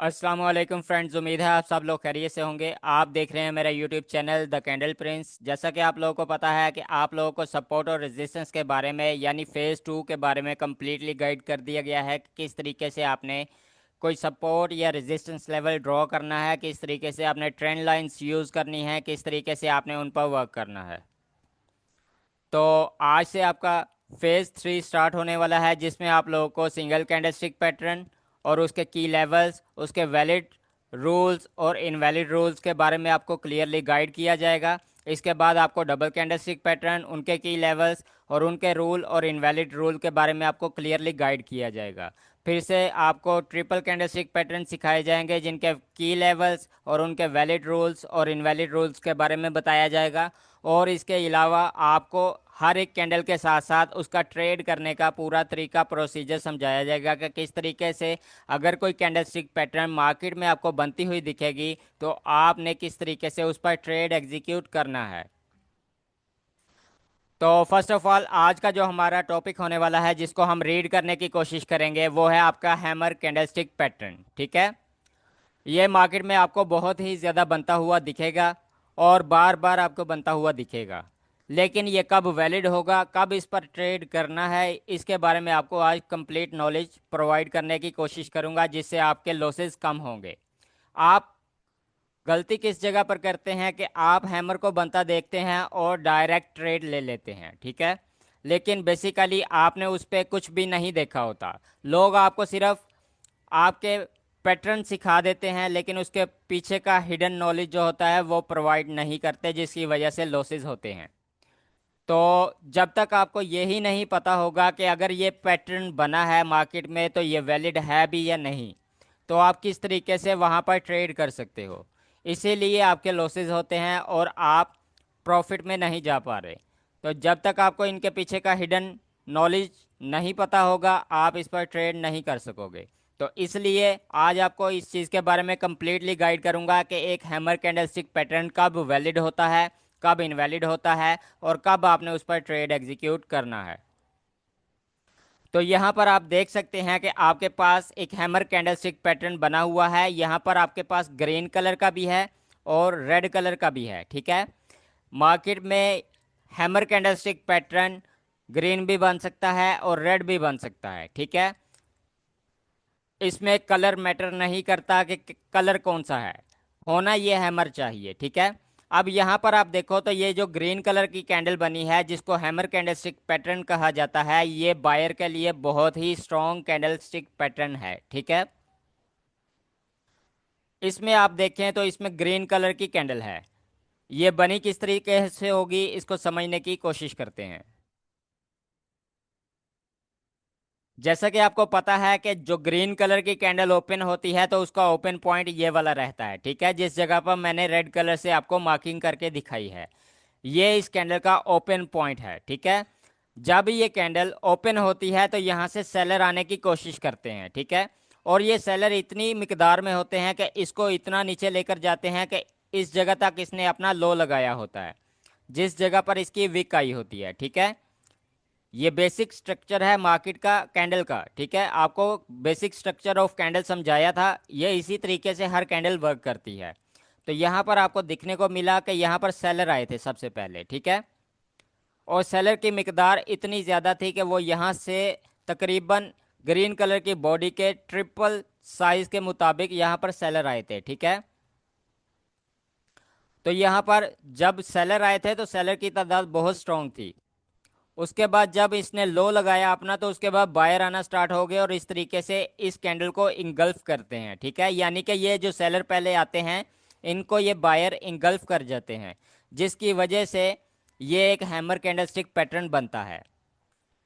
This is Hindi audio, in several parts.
अस्सलाम वालेकुम फ्रेंड्स, उम्मीद है आप सब लोग खैरियत से होंगे। आप देख रहे हैं मेरा YouTube channel the candle Prince. जैसा कि आप लोगों को पता है कि आप लोगों को सपोर्ट और रेजिस्टेंस के बारे में यानी फ़ेज़ 2 के बारे में कम्प्लीटली गाइड कर दिया गया है कि किस तरीके से आपने कोई सपोर्ट या रेजिस्टेंस लेवल ड्रॉ करना है, किस तरीके से आपने ट्रेंड लाइंस यूज़ करनी है, किस तरीके से आपने उन पर वर्क करना है। तो आज से आपका फ़ेज़ 3 स्टार्ट होने वाला है, जिसमें आप लोगों को सिंगल कैंडलस्टिक पैटर्न और उसके की लेवल्स, उसके वैलिड रूल्स और इनवैलिड रूल्स के बारे में आपको क्लियरली गाइड किया जाएगा। इसके बाद आपको डबल कैंडलस्टिक पैटर्न, उनके की लेवल्स और उनके रूल और इनवैलिड रूल के बारे में आपको क्लियरली गाइड किया जाएगा। फिर से आपको ट्रिपल कैंडलस्टिक पैटर्न सिखाए जाएंगे, जिनके की लेवल्स और उनके वैलिड रूल्स और इनवैलिड रूल्स के बारे में बताया जाएगा। और इसके अलावा आपको हर एक कैंडल के साथ साथ उसका ट्रेड करने का पूरा तरीका प्रोसीजर समझाया जाएगा कि किस तरीके से अगर कोई कैंडलस्टिक पैटर्न मार्केट में आपको बनती हुई दिखेगी तो आपने किस तरीके से उस पर ट्रेड एग्जीक्यूट करना है। तो फर्स्ट ऑफ ऑल आज का जो हमारा टॉपिक होने वाला है, जिसको हम रीड करने की कोशिश करेंगे, वो है आपका हैमर कैंडलस्टिक पैटर्न। ठीक है, ये मार्केट में आपको बहुत ही ज़्यादा बनता हुआ दिखेगा और बार बार आपको बनता हुआ दिखेगा, लेकिन ये कब वैलिड होगा, कब इस पर ट्रेड करना है, इसके बारे में आपको आज कंप्लीट नॉलेज प्रोवाइड करने की कोशिश करूंगा, जिससे आपके लॉसेस कम होंगे। आप गलती किस जगह पर करते हैं कि आप हैमर को बनता देखते हैं और डायरेक्ट ट्रेड ले लेते हैं। ठीक है, लेकिन बेसिकली आपने उस पर कुछ भी नहीं देखा होता। लोग आपको सिर्फ आपके पैटर्न सिखा देते हैं, लेकिन उसके पीछे का हिडन नॉलेज जो होता है वो प्रोवाइड नहीं करते, जिसकी वजह से लॉसेस होते हैं। तो जब तक आपको यही नहीं पता होगा कि अगर ये पैटर्न बना है मार्केट में तो ये वैलिड है भी या नहीं, तो आप किस तरीके से वहाँ पर ट्रेड कर सकते हो, इसीलिए आपके लॉसेस होते हैं और आप प्रॉफिट में नहीं जा पा रहे। तो जब तक आपको इनके पीछे का हिडन नॉलेज नहीं पता होगा, आप इस पर ट्रेड नहीं कर सकोगे। तो इसलिए आज आपको इस चीज़ के बारे में कम्प्लीटली गाइड करूंगा कि एक हैमर कैंडलस्टिक पैटर्न कब वैलिड होता है, कब इनवैलिड होता है और कब आपने उस पर ट्रेड एग्जीक्यूट करना है। तो यहाँ पर आप देख सकते हैं कि आपके पास एक हैमर कैंडलस्टिक पैटर्न बना हुआ है। यहाँ पर आपके पास ग्रीन कलर का भी है और रेड कलर का भी है। ठीक है, मार्केट में हैमर कैंडलस्टिक पैटर्न ग्रीन भी बन सकता है और रेड भी बन सकता है। ठीक है, इसमें कलर मैटर नहीं करता कि कलर कौन सा है, होना ये हैमर चाहिए। ठीक है, अब यहाँ पर आप देखो तो ये जो ग्रीन कलर की कैंडल बनी है, जिसको हैमर कैंडलस्टिक पैटर्न कहा जाता है, ये बायर के लिए बहुत ही स्ट्रॉन्ग कैंडलस्टिक पैटर्न है। ठीक है, इसमें आप देखें तो इसमें ग्रीन कलर की कैंडल है। ये बनी किस तरीके से होगी, इसको समझने की कोशिश करते हैं। जैसा कि आपको पता है कि जो ग्रीन कलर की कैंडल ओपन होती है तो उसका ओपन पॉइंट ये वाला रहता है। ठीक है, जिस जगह पर मैंने रेड कलर से आपको मार्किंग करके दिखाई है, ये इस कैंडल का ओपन पॉइंट है। ठीक है, जब ये कैंडल ओपन होती है तो यहाँ से सेलर आने की कोशिश करते हैं। ठीक है, और ये सेलर इतनी मिकदार में होते हैं कि इसको इतना नीचे लेकर जाते हैं कि इस जगह तक इसने अपना लो लगाया होता है, जिस जगह पर इसकी विक आई होती है। ठीक है, ये बेसिक स्ट्रक्चर है मार्केट का कैंडल का। ठीक है, आपको बेसिक स्ट्रक्चर ऑफ कैंडल समझाया था, ये इसी तरीके से हर कैंडल वर्क करती है। तो यहाँ पर आपको दिखने को मिला कि यहाँ पर सेलर आए थे सबसे पहले। ठीक है, और सेलर की मिकदार इतनी ज़्यादा थी कि वो यहाँ से तकरीबन ग्रीन कलर की बॉडी के ट्रिपल साइज के मुताबिक यहाँ पर सेलर आए थे। ठीक है, तो यहाँ पर जब सेलर आए थे तो सेलर की तादाद बहुत स्ट्रॉन्ग थी। उसके बाद जब इसने लो लगाया अपना, तो उसके बाद बायर आना स्टार्ट हो गए और इस तरीके से इस कैंडल को इंगल्फ करते हैं। ठीक है, यानी कि ये जो सेलर पहले आते हैं इनको ये बायर इंगल्फ कर जाते हैं, जिसकी वजह से ये एक हैमर कैंडलस्टिक पैटर्न बनता है।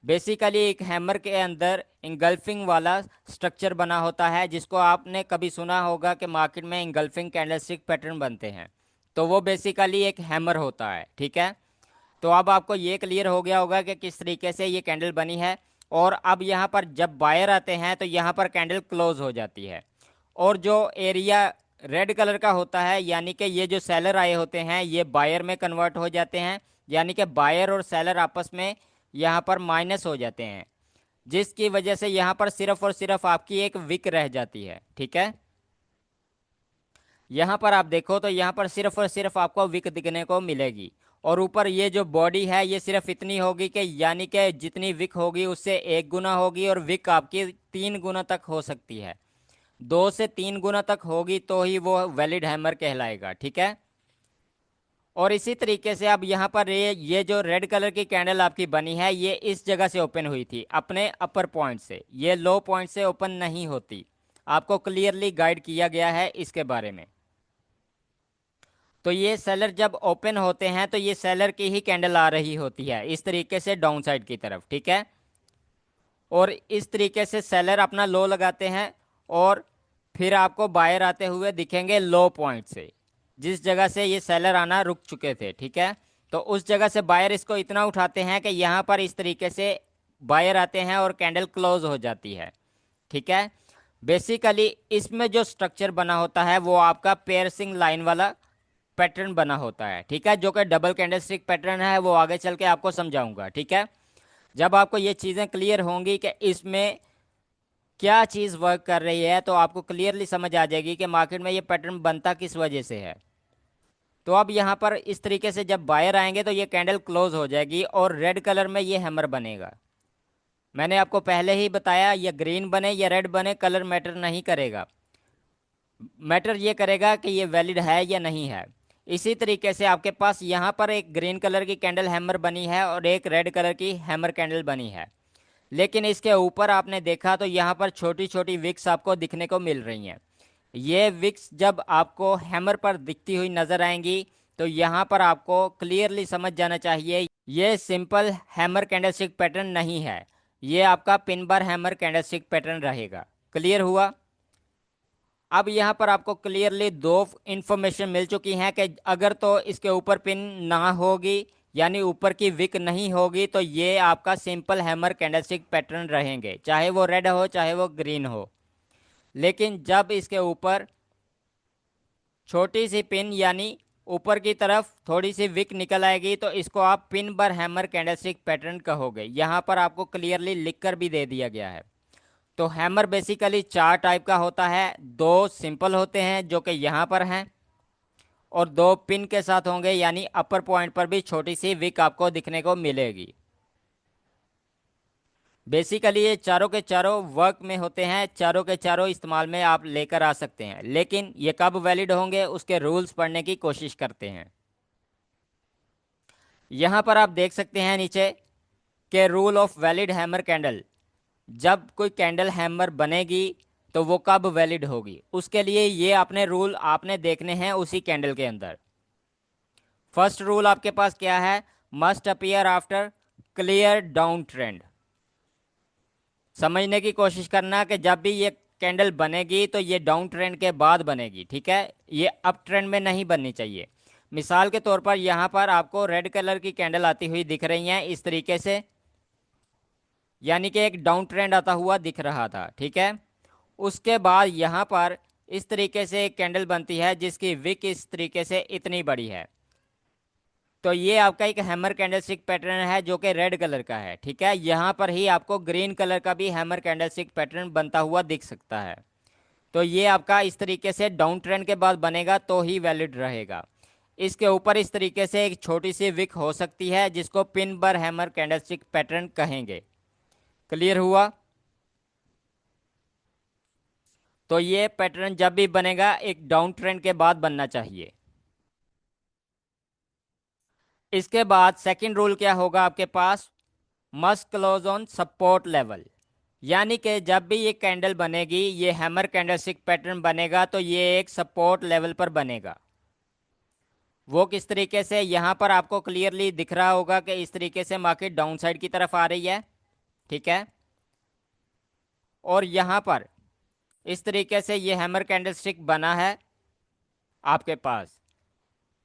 बेसिकली एक हैमर के अंदर इंगल्फिंग वाला स्ट्रक्चर बना होता है, जिसको आपने कभी सुना होगा कि मार्केट में इंगल्फिंग कैंडलस्टिक पैटर्न बनते हैं, तो वो बेसिकली एक हैमर होता है। ठीक है, तो अब आपको ये क्लियर हो गया होगा कि किस तरीके से ये कैंडल बनी है। और अब यहाँ पर जब बायर आते हैं तो यहाँ पर कैंडल क्लोज हो जाती है, और जो एरिया रेड कलर का होता है, यानी कि ये जो सेलर आए होते हैं ये बायर में कन्वर्ट हो जाते हैं, यानी कि बायर और सेलर आपस में यहाँ पर माइनस हो जाते हैं, जिसकी वजह से यहाँ पर सिर्फ और सिर्फ आपकी एक विक रह जाती है। ठीक है, यहाँ पर आप देखो तो यहाँ पर सिर्फ और सिर्फ आपको विक दिखने को मिलेगी, और ऊपर ये जो बॉडी है ये सिर्फ इतनी होगी कि यानी कि जितनी विक होगी उससे 1 गुना होगी, और विक आपकी 3 गुना तक हो सकती है। 2 से 3 गुना तक होगी तो ही वो वैलिड हैमर कहलाएगा, ठीक है। और इसी तरीके से अब यहाँ पर ये जो रेड कलर की कैंडल आपकी बनी है ये इस जगह से ओपन हुई थी, अपने अपर पॉइंट से, ये लो पॉइंट से ओपन नहीं होती। आपको क्लियरली गाइड किया गया है इसके बारे में। तो ये सेलर जब ओपन होते हैं तो ये सेलर की ही कैंडल आ रही होती है इस तरीके से डाउन साइड की तरफ, ठीक है। और इस तरीके से सेलर अपना लो लगाते हैं, और फिर आपको बायर आते हुए दिखेंगे लो पॉइंट से, जिस जगह से ये सेलर आना रुक चुके थे, ठीक है। तो उस जगह से बायर इसको इतना उठाते हैं कि यहाँ पर इस तरीके से बायर आते हैं और कैंडल क्लोज हो जाती है, ठीक है। बेसिकली इसमें जो स्ट्रक्चर बना होता है वो आपका पेयरसिंग लाइन वाला पैटर्न बना होता है, ठीक है, जो कि डबल कैंडलस्टिक पैटर्न है, वो आगे चल के आपको समझाऊंगा, ठीक है। जब आपको ये चीज़ें क्लियर होंगी कि इसमें क्या चीज़ वर्क कर रही है तो आपको क्लियरली समझ आ जाएगी कि मार्केट में ये पैटर्न बनता किस वजह से है। तो अब यहाँ पर इस तरीके से जब बायर आएंगे तो ये कैंडल क्लोज हो जाएगी और रेड कलर में ये हैमर बनेगा। मैंने आपको पहले ही बताया, ये ग्रीन बने या रेड बने कलर मैटर नहीं करेगा, मैटर ये करेगा कि ये वैलिड है या नहीं है। इसी तरीके से आपके पास यहाँ पर एक ग्रीन कलर की कैंडल हैमर बनी है और एक रेड कलर की हैमर कैंडल बनी है, लेकिन इसके ऊपर आपने देखा तो यहाँ पर छोटी छोटी विक्स आपको दिखने को मिल रही हैं। ये विक्स जब आपको हैमर पर दिखती हुई नज़र आएंगी तो यहाँ पर आपको क्लियरली समझ जाना चाहिए ये सिंपल हैमर कैंडलस्टिक पैटर्न नहीं है, ये आपका pin bar hammer candlestick pattern रहेगा। क्लियर हुआ? अब यहाँ पर आपको क्लियरली दो इंफॉर्मेशन मिल चुकी हैं कि अगर तो इसके ऊपर पिन ना होगी यानी ऊपर की विक नहीं होगी तो ये आपका सिंपल हैमर कैंडलस्टिक पैटर्न रहेंगे, चाहे वो रेड हो चाहे वो ग्रीन हो। लेकिन जब इसके ऊपर छोटी सी पिन यानी ऊपर की तरफ थोड़ी सी विक निकल आएगी तो इसको आप pin bar hammer candlestick pattern कहोगे। यहाँ पर आपको क्लियरली लिख कर भी दे दिया गया है। तो हैमर बेसिकली 4 टाइप का होता है, 2 सिंपल होते हैं जो कि यहाँ पर हैं, और 2 पिन के साथ होंगे, यानी अपर पॉइंट पर भी छोटी सी विक आपको दिखने को मिलेगी। बेसिकली ये चारों के चारों वर्क में होते हैं, चारों के चारों इस्तेमाल में आप लेकर आ सकते हैं, लेकिन ये कब वैलिड होंगे उसके रूल्स पढ़ने की कोशिश करते हैं। यहाँ पर आप देख सकते हैं नीचे के rule of valid hammer candle. जब कोई कैंडल हैमर बनेगी तो वो कब वैलिड होगी, उसके लिए ये अपने रूल आपने देखने हैं उसी कैंडल के अंदर। फर्स्ट रूल आपके पास क्या है? Must appear after clear down trend. समझने की कोशिश करना कि जब भी ये कैंडल बनेगी तो ये डाउन ट्रेंड के बाद बनेगी, ठीक है, ये अप ट्रेंड में नहीं बननी चाहिए। मिसाल के तौर पर यहाँ पर आपको रेड कलर की कैंडल आती हुई दिख रही हैं इस तरीके से, यानी कि एक डाउन ट्रेंड आता हुआ दिख रहा था, ठीक है। उसके बाद यहाँ पर इस तरीके से एक कैंडल बनती है जिसकी विक इस तरीके से इतनी बड़ी है, तो ये आपका एक हैमर कैंडलस्टिक पैटर्न है जो कि रेड कलर का है, ठीक है। यहाँ पर ही आपको ग्रीन कलर का भी हैमर कैंडलस्टिक पैटर्न बनता हुआ दिख सकता है। तो ये आपका इस तरीके से डाउन ट्रेंड के बाद बनेगा तो ही वैलिड रहेगा। इसके ऊपर इस तरीके से एक छोटी सी विक हो सकती है जिसको pin bar hammer candlestick pattern कहेंगे। क्लियर हुआ? तो ये पैटर्न जब भी बनेगा एक डाउन ट्रेंड के बाद बनना चाहिए। इसके बाद सेकंड रूल क्या होगा आपके पास? Must close on support level, यानी कि जब भी ये कैंडल बनेगी, ये हैमर कैंडलस्टिक पैटर्न बनेगा तो ये एक सपोर्ट लेवल पर बनेगा। वो किस तरीके से? यहाँ पर आपको क्लियरली दिख रहा होगा कि इस तरीके से मार्केट डाउन साइड की तरफ आ रही है, ठीक है। और यहाँ पर इस तरीके से ये हैमर कैंडलस्टिक बना है आपके पास,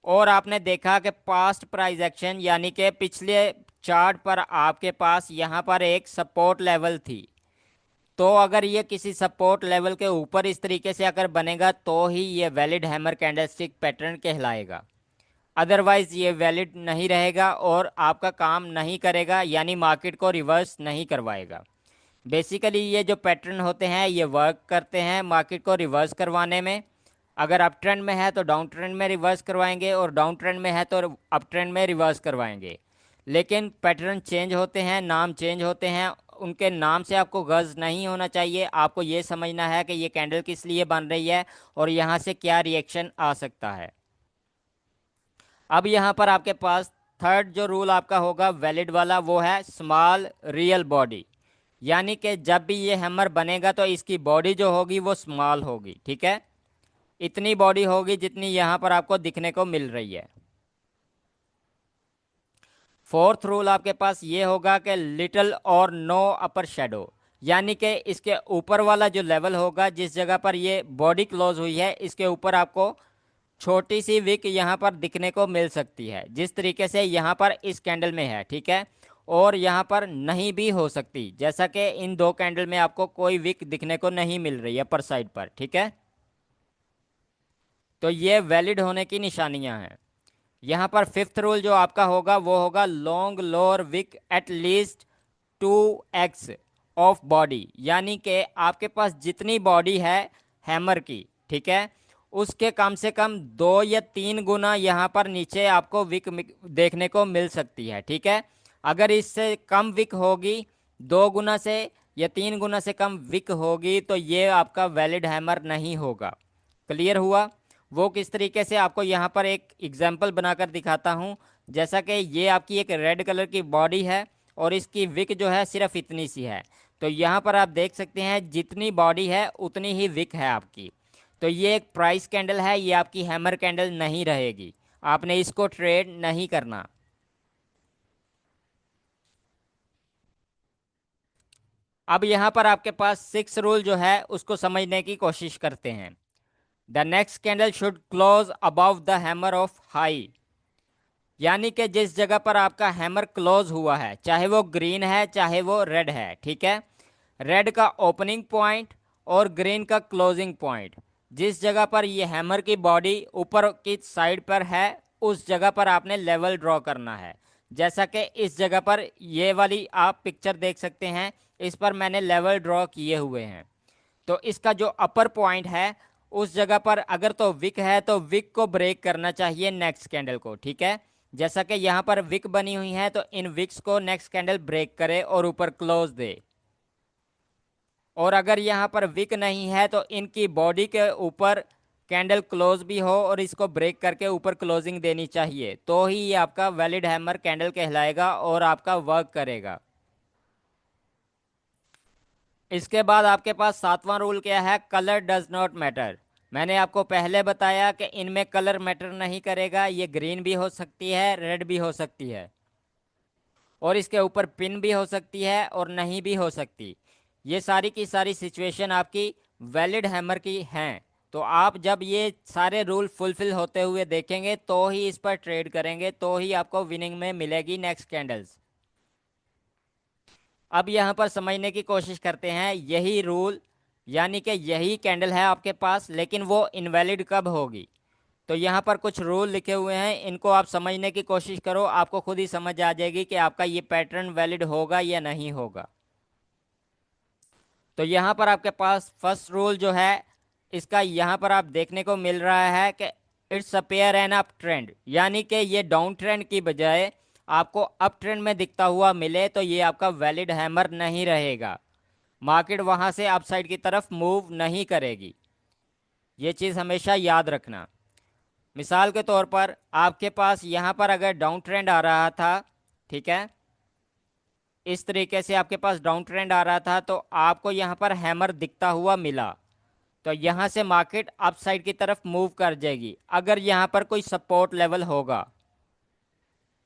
और आपने देखा कि पास्ट प्राइस एक्शन यानी कि पिछले चार्ट पर आपके पास यहाँ पर एक सपोर्ट लेवल थी। तो अगर ये किसी सपोर्ट लेवल के ऊपर इस तरीके से अगर बनेगा तो ही ये वैलिड हैमर कैंडलस्टिक पैटर्न कहलाएगा, अदरवाइज ये वैलिड नहीं रहेगा और आपका काम नहीं करेगा, यानी मार्केट को रिवर्स नहीं करवाएगा। बेसिकली ये जो पैटर्न होते हैं ये वर्क करते हैं मार्केट को रिवर्स करवाने में। अगर अप ट्रेंड में है तो डाउन ट्रेंड में रिवर्स करवाएंगे, और डाउन ट्रेंड में है तो अप ट्रेंड में रिवर्स करवाएंगे। लेकिन पैटर्न चेंज होते हैं, नाम चेंज होते हैं, उनके नाम से आपको गर्ज नहीं होना चाहिए। आपको ये समझना है कि ये कैंडल किस लिए बन रही है और यहाँ से क्या रिएक्शन आ सकता है। अब यहाँ पर आपके पास थर्ड जो रूल आपका होगा वैलिड वाला, वो है स्मॉल रियल बॉडी। यानी कि जब भी ये हैमर बनेगा तो इसकी बॉडी जो होगी वो स्मॉल होगी, ठीक है। इतनी बॉडी होगी जितनी यहाँ पर आपको दिखने को मिल रही है। फोर्थ रूल आपके पास ये होगा कि लिटिल और नो अपर शेडो। यानी कि इसके ऊपर वाला जो लेवल होगा, जिस जगह पर ये बॉडी क्लोज हुई है, इसके ऊपर आपको छोटी सी विक यहाँ पर दिखने को मिल सकती है, जिस तरीके से यहाँ पर इस कैंडल में है, ठीक है। और यहाँ पर नहीं भी हो सकती, जैसा कि इन दो कैंडल में आपको कोई विक दिखने को नहीं मिल रही है अपर साइड पर, ठीक है। तो ये वैलिड होने की निशानियां हैं। यहाँ पर फिफ्थ रूल जो आपका होगा वो होगा long lower wick at least 2x of body. यानी कि आपके पास जितनी बॉडी है हैमर की, ठीक है, उसके कम से कम 2 या 3 गुना यहाँ पर नीचे आपको विक देखने को मिल सकती है, ठीक है। अगर इससे कम विक होगी, 2 गुना से या 3 गुना से कम विक होगी, तो ये आपका वैलिड हैमर नहीं होगा। क्लियर हुआ? वो किस तरीके से आपको यहाँ पर एक एग्जाम्पल बनाकर दिखाता हूँ। जैसा कि ये आपकी एक रेड कलर की बॉडी है और इसकी विक जो है सिर्फ इतनी सी है। तो यहाँ पर आप देख सकते हैं जितनी बॉडी है उतनी ही विक है आपकी। तो ये एक प्राइस कैंडल है, ये आपकी हैमर कैंडल नहीं रहेगी। आपने इसको ट्रेड नहीं करना। अब यहाँ पर आपके पास सिक्स रूल जो है उसको समझने की कोशिश करते हैं। The next candle should close above the hammer of high. यानी कि जिस जगह पर आपका हैमर क्लोज हुआ है, चाहे वो ग्रीन है चाहे वो रेड है, ठीक है, रेड का ओपनिंग पॉइंट और ग्रीन का क्लोजिंग पॉइंट, जिस जगह पर ये हैमर की बॉडी ऊपर की साइड पर है, उस जगह पर आपने लेवल ड्रॉ करना है। जैसा कि इस जगह पर ये वाली आप पिक्चर देख सकते हैं, इस पर मैंने लेवल ड्रॉ किए हुए हैं। तो इसका जो अपर पॉइंट है उस जगह पर अगर तो विक है तो विक को ब्रेक करना चाहिए नेक्स्ट कैंडल को, ठीक है। जैसा कि यहाँ पर विक बनी हुई है तो इन विक्स को नेक्स्ट कैंडल ब्रेक करे और ऊपर क्लोज दे। और अगर यहाँ पर विक नहीं है तो इनकी बॉडी के ऊपर कैंडल क्लोज भी हो और इसको ब्रेक करके ऊपर क्लोजिंग देनी चाहिए, तो ही ये आपका वैलिड हैमर कैंडल कहलाएगा और आपका वर्क करेगा। इसके बाद आपके पास सातवां रूल क्या है? Colour does not matter. मैंने आपको पहले बताया कि इनमें कलर मैटर नहीं करेगा। ये ग्रीन भी हो सकती है, रेड भी हो सकती है, और इसके ऊपर पिन भी हो सकती है और नहीं भी हो सकती। ये सारी की सारी सिचुएशन आपकी वैलिड हैमर की हैं। तो आप जब ये सारे रूल फुलफिल होते हुए देखेंगे तो ही इस पर ट्रेड करेंगे, तो ही आपको विनिंग में मिलेगी नेक्स्ट कैंडल्स। अब यहाँ पर समझने की कोशिश करते हैं यही रूल, यानी कि यही कैंडल है आपके पास, लेकिन वो इनवैलिड कब होगी। तो यहाँ पर कुछ रूल लिखे हुए हैं, इनको आप समझने की कोशिश करो, आपको खुद ही समझ आ जाएगी कि आपका ये पैटर्न वैलिड होगा या नहीं होगा। तो यहाँ पर आपके पास फर्स्ट रूल जो है इसका यहाँ पर आप देखने को मिल रहा है कि it's appear an up trend. यानी कि ये डाउन ट्रेंड की बजाय आपको अप ट्रेंड में दिखता हुआ मिले तो ये आपका वैलिड हैमर नहीं रहेगा। मार्केट वहाँ से अपसाइड की तरफ मूव नहीं करेगी, ये चीज़ हमेशा याद रखना। मिसाल के तौर पर आपके पास यहाँ पर अगर डाउन ट्रेंड आ रहा था, ठीक है, इस तरीके से आपके पास डाउन ट्रेंड आ रहा था, तो आपको यहाँ पर हैमर दिखता हुआ मिला, तो यहाँ से मार्केट अप साइड की तरफ मूव कर जाएगी। अगर यहाँ पर कोई सपोर्ट लेवल होगा,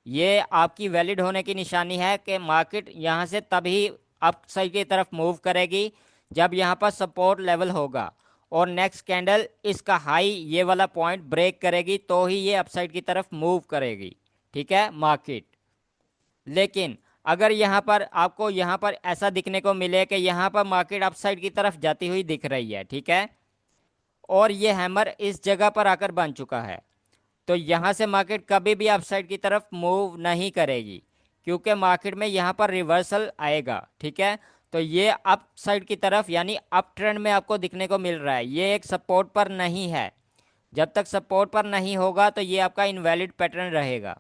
ये आपकी वैलिड होने की निशानी है कि मार्केट यहाँ से तभी अप साइड की तरफ मूव करेगी जब यहाँ पर सपोर्ट लेवल होगा और नेक्स्ट कैंडल इसका हाई ये वाला पॉइंट ब्रेक करेगी, तो ही ये अपसाइड की तरफ मूव करेगी, ठीक है, मार्केट। लेकिन अगर यहाँ पर आपको यहाँ पर ऐसा दिखने को मिले कि यहाँ पर मार्केट अपसाइड की तरफ जाती हुई दिख रही है, ठीक है, और ये हैमर इस जगह पर आकर बन चुका है, तो यहाँ से मार्केट कभी भी अपसाइड की तरफ मूव नहीं करेगी, क्योंकि मार्केट में यहाँ पर रिवर्सल आएगा, ठीक है। तो ये अप साइड की तरफ यानी अप ट्रेंड में आपको दिखने को मिल रहा है, ये एक सपोर्ट पर नहीं है। जब तक सपोर्ट पर नहीं होगा तो ये आपका इनवैलिड पैटर्न रहेगा।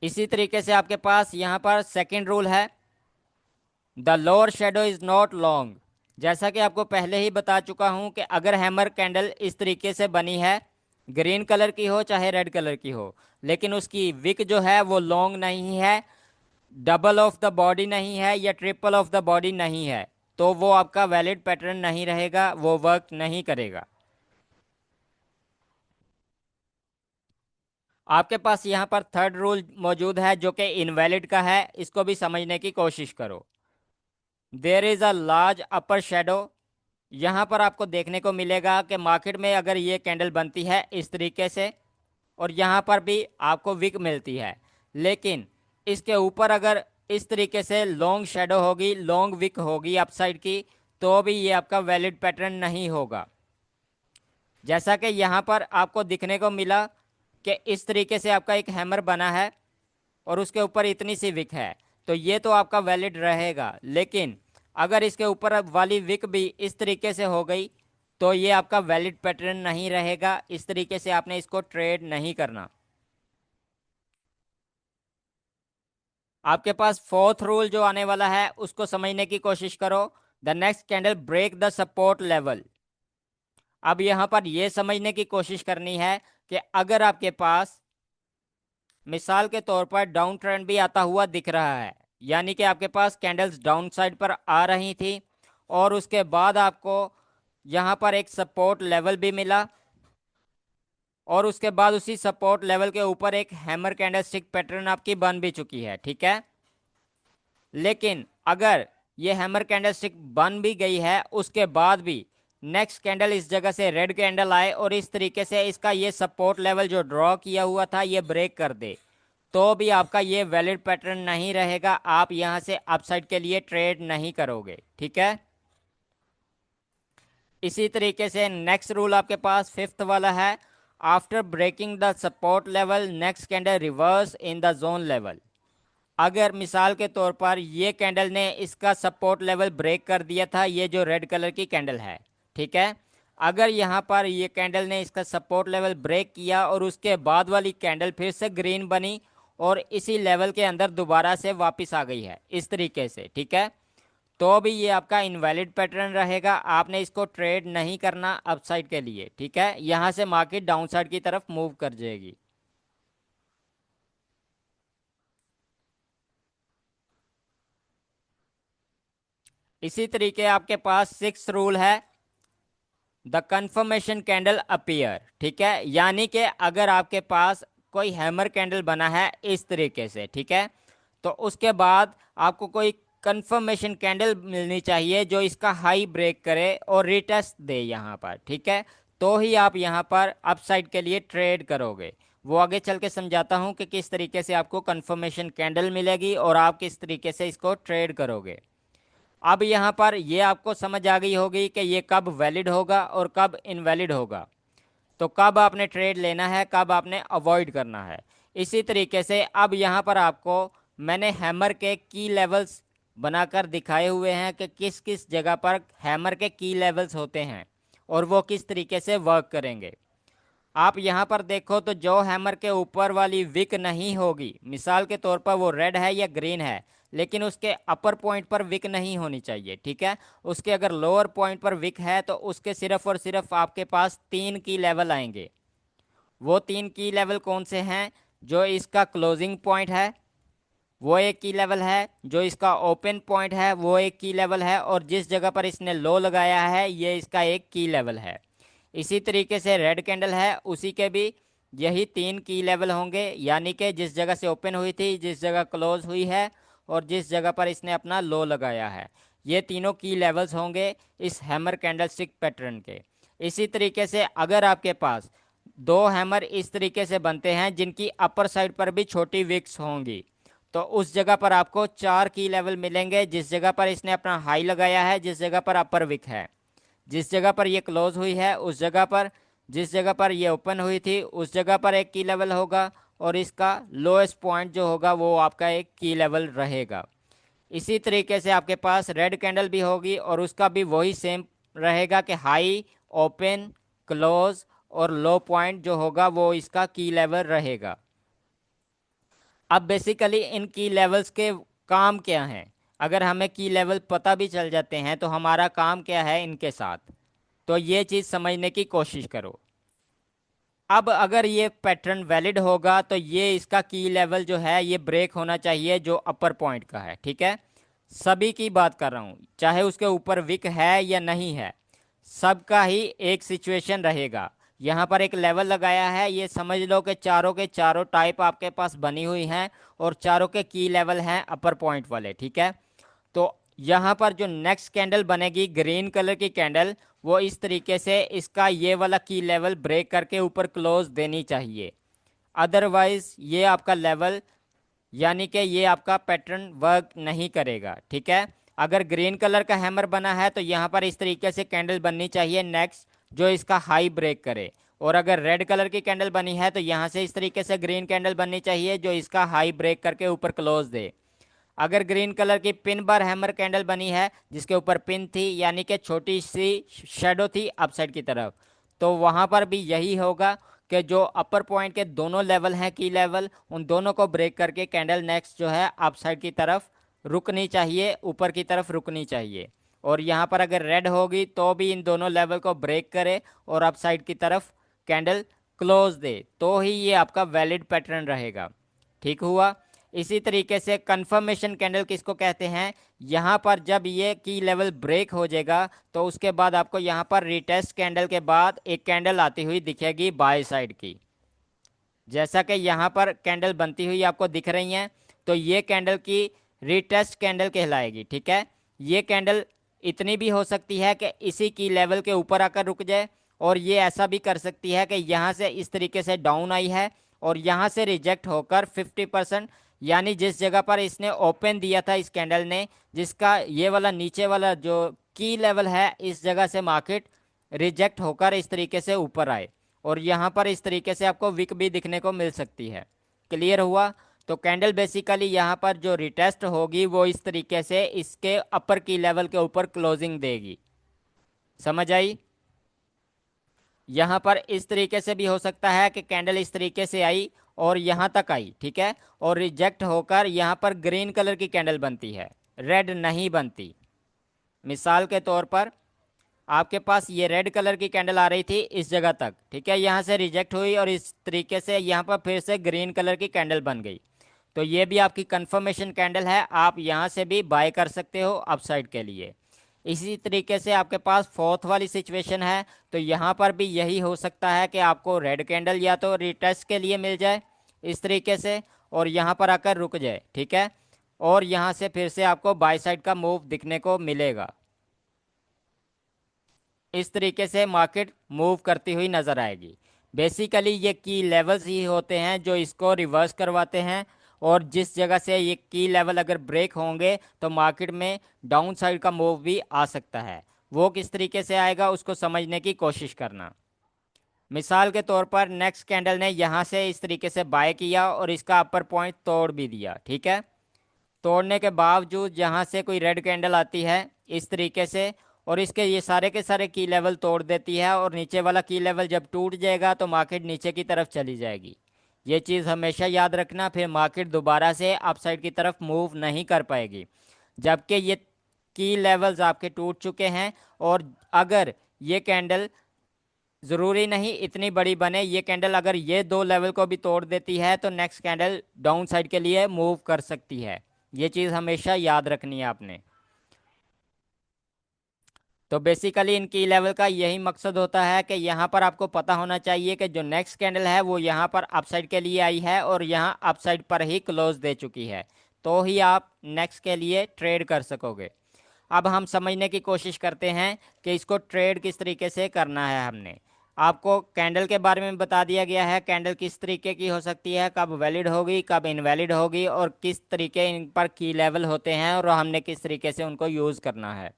इसी तरीके से आपके पास यहाँ पर सेकंड रूल है, the lower shadow is not long. जैसा कि आपको पहले ही बता चुका हूं कि अगर हैमर कैंडल इस तरीके से बनी है, ग्रीन कलर की हो चाहे रेड कलर की हो, लेकिन उसकी विक जो है वो लॉन्ग नहीं है, डबल ऑफ द बॉडी नहीं है या ट्रिपल ऑफ द बॉडी नहीं है, तो वो आपका वैलिड पैटर्न नहीं रहेगा, वो वर्क नहीं करेगा। आपके पास यहाँ पर थर्ड रूल मौजूद है जो कि इनवैलिड का है, इसको भी समझने की कोशिश करो। There is a large upper shadow. यहाँ पर आपको देखने को मिलेगा कि मार्केट में अगर ये कैंडल बनती है इस तरीके से, और यहाँ पर भी आपको विक मिलती है, लेकिन इसके ऊपर अगर इस तरीके से लॉन्ग शेडो होगी, लॉन्ग विक होगी अपसाइड की, तो भी ये आपका वैलिड पैटर्न नहीं होगा। जैसा कि यहाँ पर आपको दिखने को मिला कि इस तरीके से आपका एक हैमर बना है और उसके ऊपर इतनी सी विक है, तो ये तो आपका वैलिड रहेगा। लेकिन अगर इसके ऊपर वाली विक भी इस तरीके से हो गई तो ये आपका वैलिड पैटर्न नहीं रहेगा। इस तरीके से आपने इसको ट्रेड नहीं करना। आपके पास फोर्थ रूल जो आने वाला है उसको समझने की कोशिश करो। The next candle break the support level. अब यहां पर यह समझने की कोशिश करनी है कि अगर आपके पास मिसाल के तौर पर डाउन ट्रेंड भी आता हुआ दिख रहा है, यानी कि आपके पास कैंडल्स डाउन साइड पर आ रही थी और उसके बाद आपको यहां पर एक सपोर्ट लेवल भी मिला, और उसके बाद उसी सपोर्ट लेवल के ऊपर एक हैमर कैंडलस्टिक पैटर्न आपकी बन भी चुकी है, ठीक है। लेकिन अगर ये हैमर कैंडलस्टिक बन भी गई है, उसके बाद भी नेक्स्ट कैंडल इस जगह से रेड कैंडल आए और इस तरीके से इसका ये सपोर्ट लेवल जो ड्रॉ किया हुआ था ये ब्रेक कर दे, तो भी आपका ये वैलिड पैटर्न नहीं रहेगा। आप यहां से अपसाइड के लिए ट्रेड नहीं करोगे, ठीक है। इसी तरीके से नेक्स्ट रूल आपके पास फिफ्थ वाला है, after breaking the support level next candle reverse in the zone level. अगर मिसाल के तौर पर ये कैंडल ने इसका सपोर्ट लेवल ब्रेक कर दिया था, ये जो रेड कलर की कैंडल है, ठीक है, अगर यहाँ पर ये कैंडल ने इसका सपोर्ट लेवल ब्रेक किया और उसके बाद वाली कैंडल फिर से ग्रीन बनी और इसी लेवल के अंदर दोबारा से वापस आ गई है इस तरीके से, ठीक है, तो भी ये आपका इनवैलिड पैटर्न रहेगा। आपने इसको ट्रेड नहीं करना अपसाइड के लिए, ठीक है। यहाँ से मार्केट डाउन साइड की तरफ मूव कर जाएगी। इसी तरीके आपके पास सिक्स रूल है, द कंफर्मेशन कैंडल अपीयर, ठीक है। यानी कि अगर आपके पास कोई हैमर कैंडल बना है इस तरीके से, ठीक है, तो उसके बाद आपको कोई कंफर्मेशन कैंडल मिलनी चाहिए जो इसका हाई ब्रेक करे और रिटेस्ट दे यहाँ पर, ठीक है, तो ही आप यहाँ पर अपसाइड के लिए ट्रेड करोगे। वो आगे चल के समझाता हूँ कि किस तरीके से आपको कंफर्मेशन कैंडल मिलेगी और आप किस तरीके से इसको ट्रेड करोगे। अब यहाँ पर ये आपको समझ आ गई होगी कि ये कब वैलिड होगा और कब इनवैलिड होगा, तो कब आपने ट्रेड लेना है, कब आपने अवॉइड करना है। इसी तरीके से अब यहाँ पर आपको मैंने हैमर के की लेवल्स बनाकर दिखाए हुए हैं कि किस किस जगह पर हैमर के की लेवल्स होते हैं और वो किस तरीके से वर्क करेंगे। आप यहाँ पर देखो तो जो हैमर के ऊपर वाली विक नहीं होगी, मिसाल के तौर पर वो रेड है या ग्रीन है, लेकिन उसके अपर पॉइंट पर विक नहीं होनी चाहिए, ठीक है। उसके अगर लोअर पॉइंट पर विक है तो उसके सिर्फ और सिर्फ आपके पास तीन की लेवल आएंगे। वो तीन की लेवल कौन से हैं? जो इसका क्लोजिंग पॉइंट है वो एक की लेवल है, जो इसका ओपन पॉइंट है वो एक की लेवल है, और जिस जगह पर इसने लो लगाया है ये इसका एक की लेवल है। इसी तरीके से रेड कैंडल है, उसी के भी यही तीन की लेवल होंगे, यानी कि जिस जगह से ओपन हुई थी, जिस जगह क्लोज हुई है और जिस जगह पर इसने अपना लो लगाया है, ये तीनों की लेवल्स होंगे इस हैमर कैंडलस्टिक पैटर्न के। इसी तरीके से अगर आपके पास दो हैमर इस तरीके से बनते हैं जिनकी अपर साइड पर भी छोटी विक्स होंगी, तो उस जगह पर आपको चार की लेवल मिलेंगे। जिस जगह पर इसने अपना हाई लगाया है, जिस जगह पर अपर विक है, जिस जगह पर ये क्लोज हुई है उस जगह पर, जिस जगह पर ये ओपन हुई थी उस जगह पर एक की लेवल होगा, और इसका लोएस्ट पॉइंट जो होगा वो आपका एक की लेवल रहेगा। इसी तरीके से आपके पास रेड कैंडल भी होगी और उसका भी वही सेम रहेगा कि हाई, ओपन क्लोज और लो पॉइंट जो होगा वो इसका की लेवल रहेगा। अब बेसिकली इन की लेवल्स के काम क्या हैं? अगर हमें की लेवल पता भी चल जाते हैं तो हमारा काम क्या है इनके साथ, तो ये चीज़ समझने की कोशिश करो। अब अगर ये पैटर्न वैलिड होगा तो ये इसका की लेवल जो है ये ब्रेक होना चाहिए जो अपर पॉइंट का है, ठीक है। सभी की बात कर रहा हूँ, चाहे उसके ऊपर विक है या नहीं है, सबका ही एक सिचुएशन रहेगा। यहाँ पर एक लेवल लगाया है, ये समझ लो कि चारों के चारों टाइप आपके पास बनी हुई हैं और चारों के की लेवल हैं अपर पॉइंट वाले, ठीक है। तो यहाँ पर जो नेक्स्ट कैंडल बनेगी ग्रीन कलर की कैंडल, वो इस तरीके से इसका ये वाला की लेवल ब्रेक करके ऊपर क्लोज देनी चाहिए। अदरवाइज ये आपका लेवल यानी कि ये आपका पैटर्न वर्क नहीं करेगा, ठीक है। अगर ग्रीन कलर का हैमर बना है तो यहाँ पर इस तरीके से कैंडल बननी चाहिए नेक्स्ट, जो इसका हाई ब्रेक करे। और अगर रेड कलर की कैंडल बनी है तो यहाँ से इस तरीके से ग्रीन कैंडल बननी चाहिए जो इसका हाई ब्रेक करके ऊपर क्लोज दे। अगर ग्रीन कलर की पिन बार हैमर कैंडल बनी है जिसके ऊपर पिन थी यानी कि छोटी सी शेडो थी अपसाइड की तरफ, तो वहाँ पर भी यही होगा कि जो अपर पॉइंट के दोनों लेवल हैं की लेवल, उन दोनों को ब्रेक करके कैंडल नेक्स्ट जो है अपसाइड की तरफ रुकनी चाहिए, ऊपर की तरफ रुकनी चाहिए। और यहाँ पर अगर रेड होगी तो भी इन दोनों लेवल को ब्रेक करे और अपसाइड की तरफ कैंडल क्लोज दे, तो ही ये आपका वैलिड पैटर्न रहेगा, ठीक हुआ। इसी तरीके से कंफर्मेशन कैंडल किसको कहते हैं? यहाँ पर जब ये की लेवल ब्रेक हो जाएगा तो उसके बाद आपको यहाँ पर रिटेस्ट कैंडल के बाद एक कैंडल आती हुई दिखेगी बाय साइड की, जैसा कि यहाँ पर कैंडल बनती हुई आपको दिख रही हैं। तो ये कैंडल की रिटेस्ट कैंडल कहलाएगी, ठीक है। ये कैंडल इतनी भी हो सकती है कि इसी की लेवल के ऊपर आकर रुक जाए, और ये ऐसा भी कर सकती है कि यहाँ से इस तरीके से डाउन आई है और यहाँ से रिजेक्ट होकर 50%, यानी जिस जगह पर इसने ओपन दिया था इस कैंडल ने, जिसका ये वाला नीचे वाला जो की लेवल है, इस जगह से मार्केट रिजेक्ट होकर इस तरीके से ऊपर आए और यहाँ पर इस तरीके से आपको विक भी दिखने को मिल सकती है। क्लियर हुआ? तो कैंडल बेसिकली यहाँ पर जो रिटेस्ट होगी वो इस तरीके से इसके अपर की लेवल के ऊपर क्लोजिंग देगी। समझ आई? यहाँ पर इस तरीके से भी हो सकता है कि कैंडल इस तरीके से आई और यहाँ तक आई, ठीक है, और रिजेक्ट होकर यहाँ पर ग्रीन कलर की कैंडल बनती है, रेड नहीं बनती। मिसाल के तौर पर आपके पास ये रेड कलर की कैंडल आ रही थी इस जगह तक, ठीक है, यहाँ से रिजेक्ट हुई और इस तरीके से यहाँ पर फिर से ग्रीन कलर की कैंडल बन गई, तो ये भी आपकी कंफर्मेशन कैंडल है। आप यहाँ से भी बाय कर सकते हो अपसाइड के लिए। इसी तरीके से आपके पास फोर्थ वाली सिचुएशन है, तो यहाँ पर भी यही हो सकता है कि आपको रेड कैंडल या तो रिटेस्ट के लिए मिल जाए इस तरीके से और यहाँ पर आकर रुक जाए, ठीक है, और यहाँ से फिर से आपको बाय साइड का मूव दिखने को मिलेगा। इस तरीके से मार्केट मूव करती हुई नज़र आएगी। बेसिकली ये की लेवल्स ही होते हैं जो इसको रिवर्स करवाते हैं, और जिस जगह से ये की लेवल अगर ब्रेक होंगे तो मार्केट में डाउन साइड का मूव भी आ सकता है। वो किस तरीके से आएगा उसको समझने की कोशिश करना। मिसाल के तौर पर नेक्स्ट कैंडल ने यहाँ से इस तरीके से बाय किया और इसका अपर पॉइंट तोड़ भी दिया, ठीक है। तोड़ने के बावजूद यहाँ से कोई रेड कैंडल आती है इस तरीके से और इसके ये सारे के सारे की लेवल तोड़ देती है, और नीचे वाला की लेवल जब टूट जाएगा तो मार्केट नीचे की तरफ चली जाएगी। ये चीज़ हमेशा याद रखना, फिर मार्केट दोबारा से अपसाइड की तरफ मूव नहीं कर पाएगी जबकि ये की लेवल्स आपके टूट चुके हैं। और अगर ये कैंडल ज़रूरी नहीं इतनी बड़ी बने, ये कैंडल अगर ये दो लेवल को भी तोड़ देती है तो नेक्स्ट कैंडल डाउन साइड के लिए मूव कर सकती है। ये चीज़ हमेशा याद रखनी है आपने। तो बेसिकली इन की लेवल का यही मकसद होता है कि यहाँ पर आपको पता होना चाहिए कि जो नेक्स्ट कैंडल है वो यहाँ पर अपसाइड के लिए आई है और यहाँ अपसाइड पर ही क्लोज दे चुकी है, तो ही आप नेक्स्ट के लिए ट्रेड कर सकोगे। अब हम समझने की कोशिश करते हैं कि इसको ट्रेड किस तरीके से करना है। हमने आपको कैंडल के बारे में बता दिया गया है, कैंडल किस तरीके की हो सकती है, कब वैलिड होगी कब इनवैलिड होगी, और किस तरीके इन पर की लेवल होते हैं और हमने किस तरीके से उनको यूज़ करना है।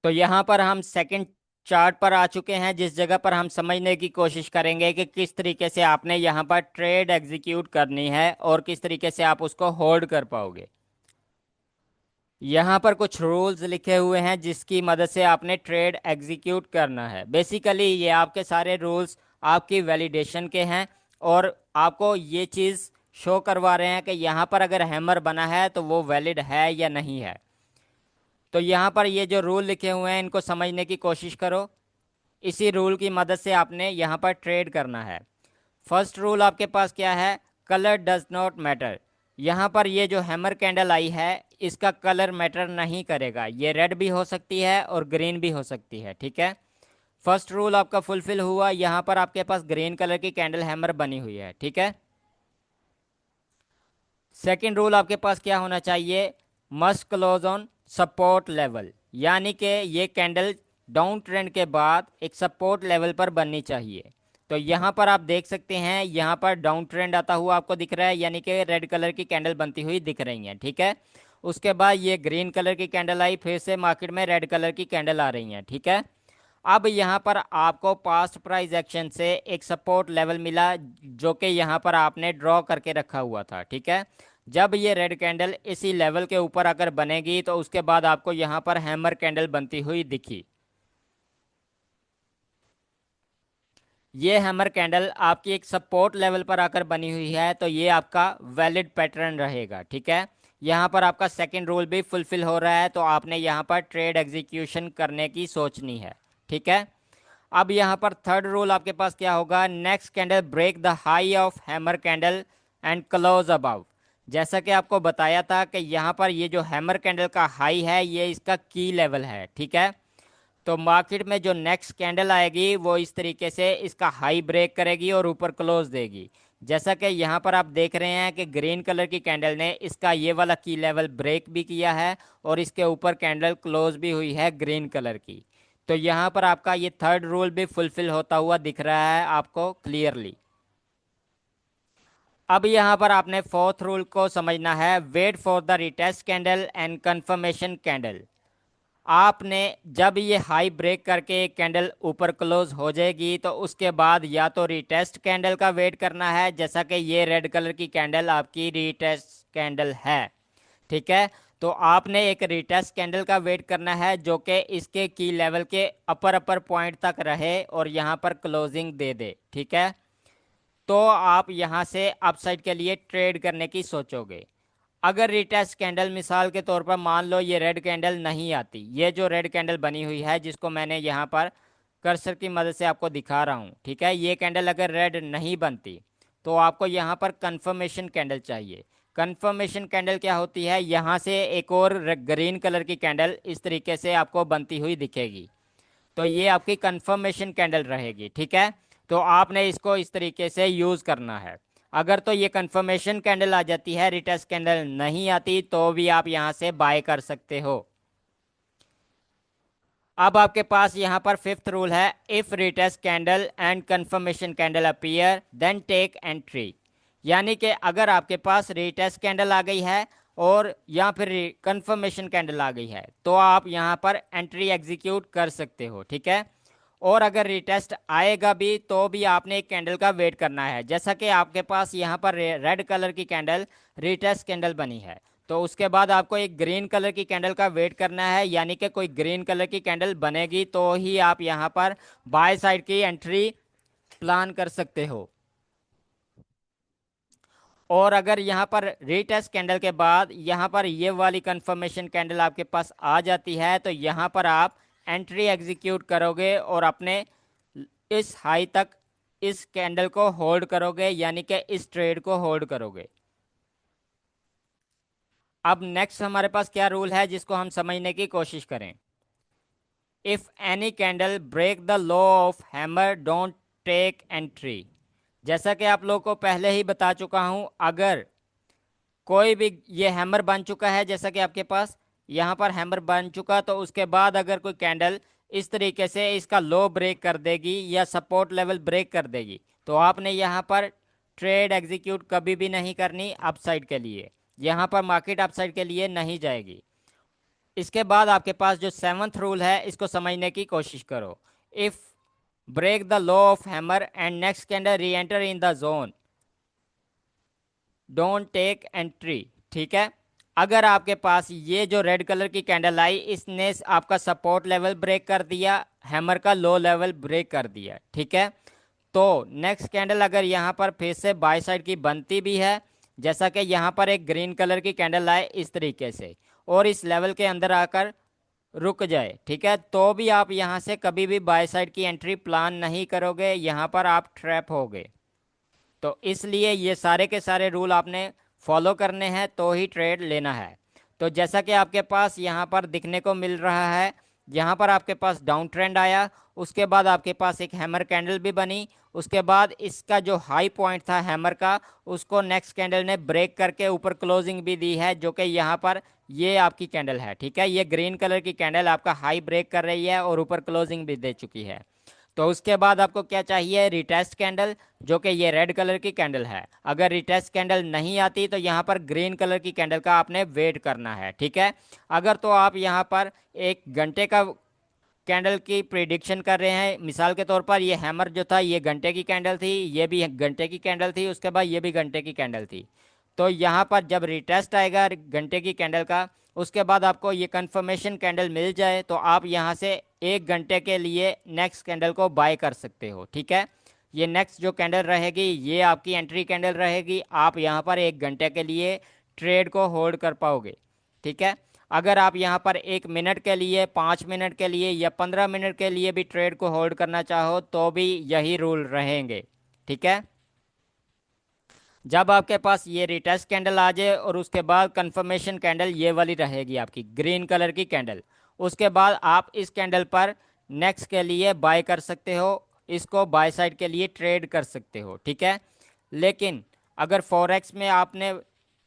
तो यहाँ पर हम सेकंड चार्ट पर आ चुके हैं जिस जगह पर हम समझने की कोशिश करेंगे कि किस तरीके से आपने यहाँ पर ट्रेड एग्जीक्यूट करनी है और किस तरीके से आप उसको होल्ड कर पाओगे। यहाँ पर कुछ रूल्स लिखे हुए हैं जिसकी मदद से आपने ट्रेड एग्जीक्यूट करना है। बेसिकली ये आपके सारे रूल्स आपकी वैलिडेशन के हैं और आपको ये चीज़ शो करवा रहे हैं कि यहाँ पर अगर हैमर बना है तो वो वैलिड है या नहीं है। तो यहाँ पर ये जो रूल लिखे हुए हैं इनको समझने की कोशिश करो। इसी रूल की मदद से आपने यहाँ पर ट्रेड करना है। फर्स्ट रूल आपके पास क्या है? Colour does not matter. यहाँ पर ये जो हैमर कैंडल आई है इसका कलर मैटर नहीं करेगा। ये रेड भी हो सकती है और ग्रीन भी हो सकती है, ठीक है। फर्स्ट रूल आपका फुलफिल हुआ। यहाँ पर आपके पास ग्रीन कलर की कैंडल हैमर बनी हुई है, ठीक है। सेकेंड रूल आपके पास क्या होना चाहिए? Must close on support level, यानी कि ये कैंडल डाउन ट्रेंड के बाद एक सपोर्ट लेवल पर बननी चाहिए। तो यहाँ पर आप देख सकते हैं, यहाँ पर डाउन ट्रेंड आता हुआ आपको दिख रहा है, यानी कि रेड कलर की कैंडल बनती हुई दिख रही हैं, ठीक है। उसके बाद ये ग्रीन कलर की कैंडल आई, फिर से मार्केट में रेड कलर की कैंडल आ रही हैं, ठीक है। अब यहाँ पर आपको पास्ट प्राइस एक्शन से एक सपोर्ट लेवल मिला जो कि यहाँ पर आपने ड्रॉ करके रखा हुआ था, ठीक है। जब ये रेड कैंडल इसी लेवल के ऊपर आकर बनेगी तो उसके बाद आपको यहाँ पर हैमर कैंडल बनती हुई दिखी। ये हैमर कैंडल आपकी एक सपोर्ट लेवल पर आकर बनी हुई है, तो ये आपका वैलिड पैटर्न रहेगा, ठीक है। यहाँ पर आपका सेकंड रूल भी फुलफिल हो रहा है, तो आपने यहाँ पर ट्रेड एग्जीक्यूशन करने की सोचनी है, ठीक है। अब यहाँ पर थर्ड रूल आपके पास क्या होगा? Next candle break the high of hammer candle and close about. जैसा कि आपको बताया था कि यहाँ पर ये जो हैमर कैंडल का हाई है ये इसका की लेवल है, ठीक है। तो मार्केट में जो नेक्स्ट कैंडल आएगी वो इस तरीके से इसका हाई ब्रेक करेगी और ऊपर क्लोज देगी। जैसा कि यहाँ पर आप देख रहे हैं कि ग्रीन कलर की कैंडल ने इसका ये वाला की लेवल ब्रेक भी किया है और इसके ऊपर कैंडल क्लोज भी हुई है ग्रीन कलर की। तो यहाँ पर आपका ये थर्ड रूल भी फुलफिल होता हुआ दिख रहा है आपको क्लियरली। अब यहाँ पर आपने फोर्थ रूल को समझना है, wait for the retest candle and confirmation candle. आपने जब ये हाई ब्रेक करके एक कैंडल ऊपर क्लोज हो जाएगी तो उसके बाद या तो रिटेस्ट कैंडल का वेट करना है, जैसा कि ये रेड कलर की कैंडल आपकी रिटेस्ट कैंडल है, ठीक है। तो आपने एक रिटेस्ट कैंडल का वेट करना है जो कि इसके की लेवल के अपर पॉइंट तक रहे और यहाँ पर क्लोजिंग दे दे, ठीक है। तो आप यहाँ से अपसाइड के लिए ट्रेड करने की सोचोगे। अगर रिटेस्ट कैंडल मिसाल के तौर पर मान लो ये रेड कैंडल नहीं आती, ये जो रेड कैंडल बनी हुई है जिसको मैंने यहाँ पर कर्सर की मदद से आपको दिखा रहा हूँ, ठीक है, ये कैंडल अगर रेड नहीं बनती तो आपको यहाँ पर कंफर्मेशन कैंडल चाहिए। कंफर्मेशन कैंडल क्या होती है? यहाँ से एक और ग्रीन कलर की कैंडल इस तरीके से आपको बनती हुई दिखेगी, तो ये आपकी कंफर्मेशन कैंडल रहेगी, ठीक है। तो आपने इसको इस तरीके से यूज़ करना है। अगर तो ये कंफर्मेशन कैंडल आ जाती है, रिटेस्ट कैंडल नहीं आती, तो भी आप यहाँ से बाय कर सकते हो। अब आपके पास यहाँ पर फिफ्थ रूल है, if retest candle and confirmation candle appear then take entry. यानी कि अगर आपके पास रिटेस्ट कैंडल आ गई है और या फिर कंफर्मेशन कैंडल आ गई है तो आप यहाँ पर एंट्री एग्जीक्यूट कर सकते हो, ठीक है। और अगर रिटेस्ट आएगा भी तो भी आपने एक कैंडल का वेट करना है। जैसा कि आपके पास यहाँ पर रेड कलर की कैंडल रिटेस्ट कैंडल बनी है, तो उसके बाद आपको एक ग्रीन कलर की कैंडल का वेट करना है, यानी कि कोई ग्रीन कलर की कैंडल बनेगी तो ही आप यहाँ पर बाय साइड की एंट्री प्लान कर सकते हो। और अगर यहाँ पर रीटेस्ट कैंडल के बाद यहाँ पर ये वाली कंफर्मेशन कैंडल आपके पास आ जाती है तो यहाँ पर आप एंट्री एग्जीक्यूट करोगे और अपने इस हाई तक इस कैंडल को होल्ड करोगे, यानी कि इस ट्रेड को होल्ड करोगे। अब नेक्स्ट हमारे पास क्या रूल है जिसको हम समझने की कोशिश करें। If any candle break the low of hammer don't take entry. जैसा कि आप लोगों को पहले ही बता चुका हूं, अगर कोई भी ये हैमर बन चुका है, जैसा कि आपके पास यहाँ पर हैमर बन चुका, तो उसके बाद अगर कोई कैंडल इस तरीके से इसका लो ब्रेक कर देगी या सपोर्ट लेवल ब्रेक कर देगी तो आपने यहाँ पर ट्रेड एग्जीक्यूट कभी भी नहीं करनी अपसाइड के लिए। यहाँ पर मार्केट अपसाइड के लिए नहीं जाएगी। इसके बाद आपके पास जो सेवंथ रूल है इसको समझने की कोशिश करो। If break the low of hammer and next candle re enter in the zone don't take entry, ठीक है। अगर आपके पास ये जो रेड कलर की कैंडल आई, इसने आपका सपोर्ट लेवल ब्रेक कर दिया, हैमर का लो लेवल ब्रेक कर दिया, ठीक है। तो नेक्स्ट कैंडल अगर यहाँ पर फिर से बाय साइड की बनती भी है, जैसा कि यहाँ पर एक ग्रीन कलर की कैंडल आए इस तरीके से, और इस लेवल के अंदर आकर रुक जाए, ठीक है, तो भी आप यहाँ से कभी भी बाय साइड की एंट्री प्लान नहीं करोगे, यहाँ पर आप ट्रैप होगे। तो इसलिए ये सारे के सारे रूल आपने फॉलो करने हैं तो ही ट्रेड लेना है। तो जैसा कि आपके पास यहाँ पर दिखने को मिल रहा है, यहाँ पर आपके पास डाउन ट्रेंड आया, उसके बाद आपके पास एक हैमर कैंडल भी बनी, उसके बाद इसका जो हाई पॉइंट था हैमर का, उसको नेक्स्ट कैंडल ने ब्रेक करके ऊपर क्लोजिंग भी दी है, जो कि यहाँ पर ये आपकी कैंडल है, ठीक है। ये ग्रीन कलर की कैंडल आपका हाई ब्रेक कर रही है और ऊपर क्लोजिंग भी दे चुकी है। तो उसके बाद आपको क्या चाहिए, रिटेस्ट कैंडल, जो कि ये रेड कलर की कैंडल है। अगर रिटेस्ट कैंडल नहीं आती तो यहाँ पर ग्रीन कलर की कैंडल का आपने वेट करना है, ठीक है। अगर तो आप यहाँ पर 1 घंटे का कैंडल की प्रिडिक्शन कर रहे हैं, मिसाल के तौर पर ये हैमर जो था ये घंटे की कैंडल थी, ये भी घंटे की कैंडल थी, उसके बाद ये भी घंटे की कैंडल थी। तो यहाँ पर जब रिटेस्ट आएगा घंटे की कैंडल का, उसके बाद आपको ये कंफर्मेशन कैंडल मिल जाए तो आप यहाँ से 1 घंटे के लिए नेक्स्ट कैंडल को बाय कर सकते हो, ठीक है। ये नेक्स्ट जो कैंडल रहेगी ये आपकी एंट्री कैंडल रहेगी, आप यहाँ पर 1 घंटे के लिए ट्रेड को होल्ड कर पाओगे, ठीक है। अगर आप यहाँ पर 1 मिनट के लिए, 5 मिनट के लिए या 15 मिनट के लिए भी ट्रेड को होल्ड करना चाहो तो भी यही रूल रहेंगे, ठीक है। जब आपके पास ये रिटेस्ट कैंडल आ जाए और उसके बाद कंफर्मेशन कैंडल ये वाली रहेगी आपकी ग्रीन कलर की कैंडल, उसके बाद आप इस कैंडल पर नेक्स्ट के लिए बाय कर सकते हो, इसको बाय साइड के लिए ट्रेड कर सकते हो, ठीक है। लेकिन अगर फॉरेक्स में आपने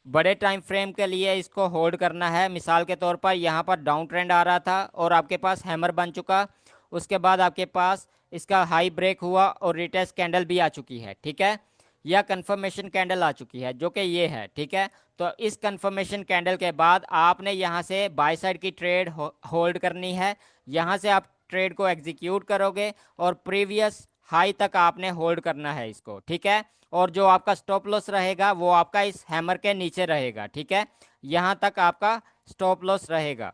बड़े टाइम फ्रेम के लिए इसको होल्ड करना है, मिसाल के तौर पर यहाँ पर डाउन ट्रेंड आ रहा था और आपके पास हैमर बन चुका, उसके बाद आपके पास इसका हाई ब्रेक हुआ और रिटेस्ट कैंडल भी आ चुकी है, ठीक है, या कंफर्मेशन कैंडल आ चुकी है जो कि ये है, ठीक है। तो इस कंफर्मेशन कैंडल के बाद आपने यहाँ से बाय साइड की ट्रेड होल्ड करनी है, यहाँ से आप ट्रेड को एग्जीक्यूट करोगे और प्रीवियस हाई तक आपने होल्ड करना है इसको, ठीक है। और जो आपका स्टॉप लॉस रहेगा वो आपका इस हैमर के नीचे रहेगा, ठीक है, यहाँ तक आपका स्टॉप लॉस रहेगा।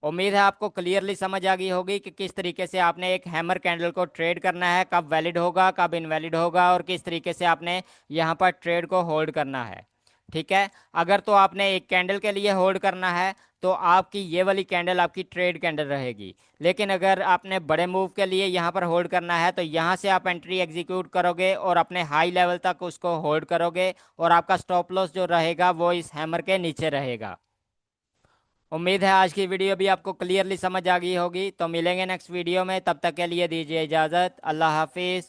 उम्मीद है आपको क्लियरली समझ आ गई होगी कि किस तरीके से आपने एक हैमर कैंडल को ट्रेड करना है, कब वैलिड होगा कब इनवैलिड होगा, और किस तरीके से आपने यहाँ पर ट्रेड को होल्ड करना है, ठीक है। अगर तो आपने एक कैंडल के लिए होल्ड करना है तो आपकी ये वाली कैंडल आपकी ट्रेड कैंडल रहेगी, लेकिन अगर आपने बड़े मूव के लिए यहाँ पर होल्ड करना है तो यहाँ से आप एंट्री एग्जीक्यूट करोगे और अपने हाई लेवल तक उसको होल्ड करोगे और आपका स्टॉप लॉस जो रहेगा वो इस हैमर के नीचे रहेगा। उम्मीद है आज की वीडियो भी आपको क्लियरली समझ आ गई होगी। तो मिलेंगे नेक्स्ट वीडियो में, तब तक के लिए दीजिए इजाज़त। अल्लाह हाफिज़।